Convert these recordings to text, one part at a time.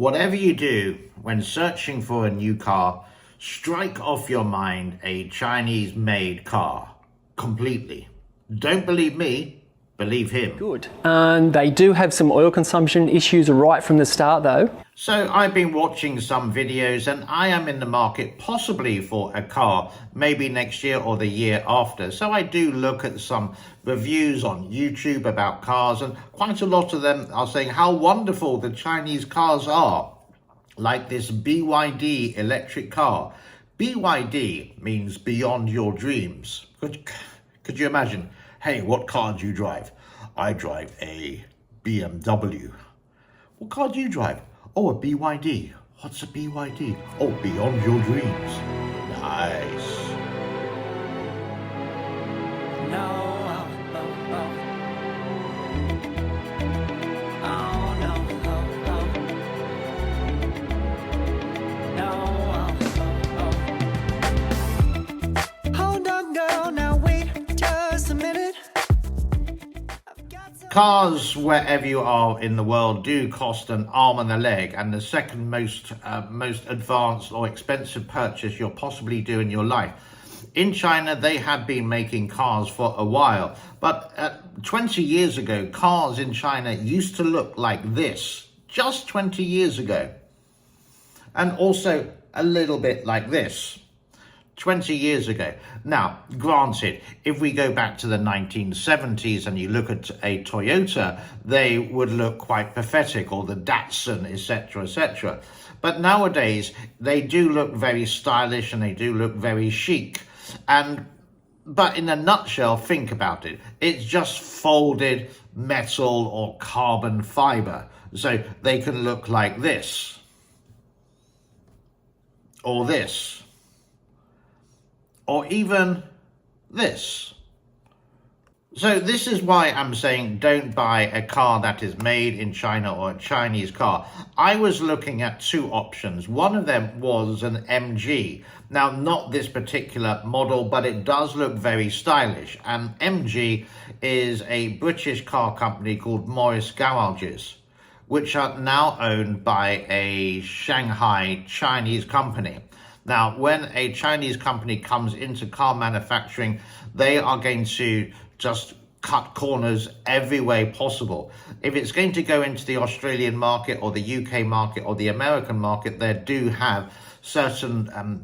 Whatever you do when searching for a new car, strike off your mind a Chinese-made car completely. Don't believe me, believe him. Good. And they do have some oil consumption issues right from the start though. So I've been watching some videos and I am in the market possibly for a car, maybe next year or the year after. So I do look at some reviews on YouTube about cars, and quite a lot of them are saying how wonderful the Chinese cars are. Like this BYD electric car. BYD means beyond your dreams. Could you imagine? Hey, what car do you drive? I drive a BMW. What car do you drive? Oh, a BYD. What's a BYD? Oh, beyond your dreams. Nice. Cars, wherever you are in the world, do cost an arm and a leg, and the second most advanced or expensive purchase you'll possibly do in your life. In China, they have been making cars for a while, but 20 years ago, cars in China used to look like this, just 20 years ago, and also a little bit like this. 20 years ago. Now, granted, if we go back to the 1970s and you look at a Toyota, they would look quite pathetic, or the Datsun, etc., etc. But nowadays, they do look very stylish and they do look very chic. But in a nutshell, think about it. It's just folded metal or carbon fiber. So they can look like this, or this, or even this. So this is why I'm saying don't buy a car that is made in China or a Chinese car. I was looking at two options. One of them was an MG. Now, not this particular model, but it does look very stylish. And MG is a British car company called Morris Garages, which are now owned by a Shanghai Chinese company. Now, when a Chinese company comes into car manufacturing, they are going to just cut corners every way possible. If it's going to go into the Australian market or the UK market or the American market, they do have certain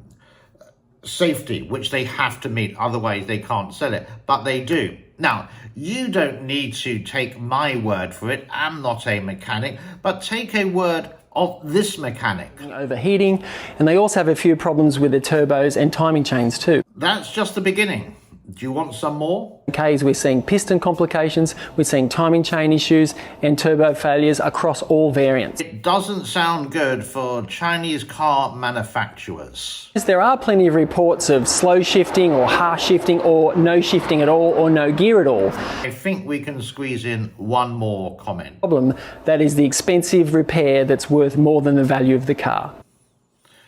safety, which they have to meet, otherwise they can't sell it, but they do. Now, you don't need to take my word for it. I'm not a mechanic, but take a word of this mechanic. Overheating, and they also have a few problems with their turbos and timing chains too. That's just the beginning. Do you want some more? Okay, we're seeing piston complications, we're seeing timing chain issues and turbo failures across all variants. It doesn't sound good for Chinese car manufacturers. Yes, there are plenty of reports of slow shifting or harsh shifting or no shifting at all or no gear at all. I think we can squeeze in one more comment. Problem, that is the expensive repair that's worth more than the value of the car.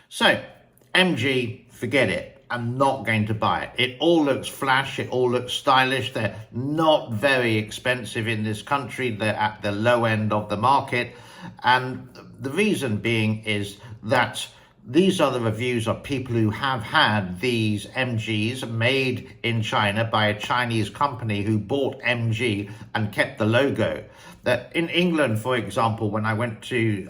So, MG, forget it. I'm not going to buy it. It all looks flash, it all looks stylish. They're not very expensive in this country. They're at the low end of the market. And the reason being is that these are the reviews of people who have had these MGs made in China by a Chinese company who bought MG and kept the logo. That in England, for example, when I went to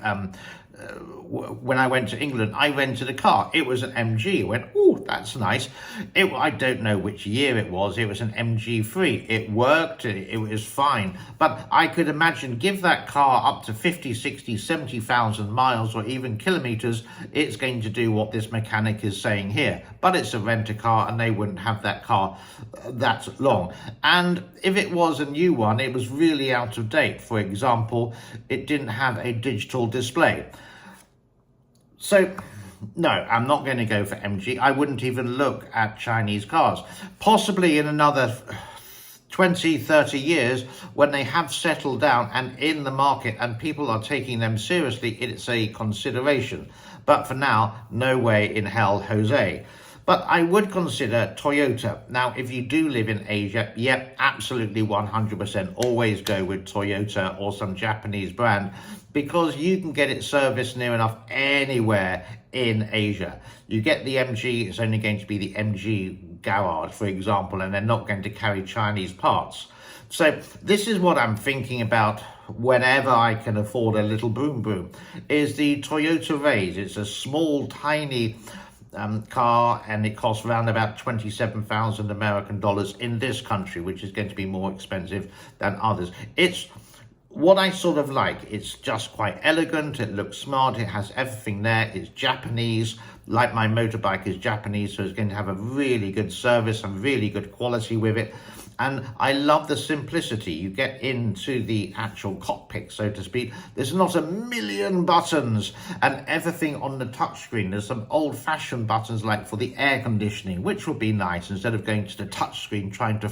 England, I rented a car. It was an MG. I went, oh, that's nice. I don't know which year it was. It was an MG3. It worked. It was fine. But I could imagine, give that car up to 50, 60, 70,000 miles or even kilometers, it's going to do what this mechanic is saying here. But it's a rent-a-car and they wouldn't have that car that long. And if it was a new one, it was really out of date. For example, it didn't have a digital display. So, no, I'm not going to go for MG. I wouldn't even look at Chinese cars. Possibly in another 20, 30 years, when they have settled down and in the market and people are taking them seriously, it's a consideration. But for now, no way in hell, Jose. But I would consider Toyota. Now, if you do live in Asia, yep, absolutely 100% always go with Toyota or some Japanese brand, because you can get it serviced near enough anywhere in Asia. You get the MG, it's only going to be the MG garage, for example, and they're not going to carry Chinese parts. So this is what I'm thinking about whenever I can afford a little boom boom, is the Toyota Rays. It's a small, tiny car, and it costs around about 27,000 American dollars in this country, which is going to be more expensive than others. It's what I sort of like. It's just quite elegant, it looks smart, it has everything there, it's Japanese, like my motorbike is Japanese, so it's going to have a really good service and really good quality with it. And I love the simplicity. You get into the actual cockpit, so to speak. There's not a million buttons and everything on the touchscreen. There's some old-fashioned buttons like for the air conditioning, which would be nice instead of going to the touchscreen trying to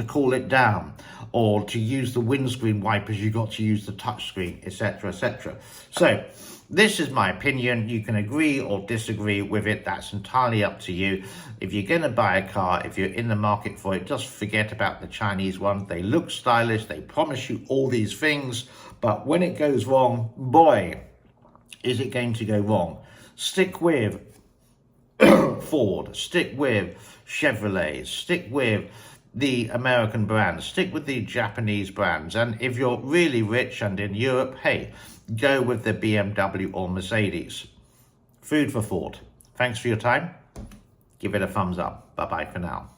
cool it down, or to use the windscreen wipers, you got to use the touchscreen, etc., etc. So this is my opinion. You can agree or disagree with it. That's entirely up to you. If you're going to buy a car, if you're in the market for it, just forget about the Chinese ones. They look stylish. They promise you all these things. But when it goes wrong, boy, is it going to go wrong. Stick with Ford. Stick with Chevrolet. Stick with the American brands. Stick with the Japanese brands. And if you're really rich and in Europe, hey, go with the BMW or Mercedes. Food for thought. Thanks for your time. Give it a thumbs up. Bye-bye for now.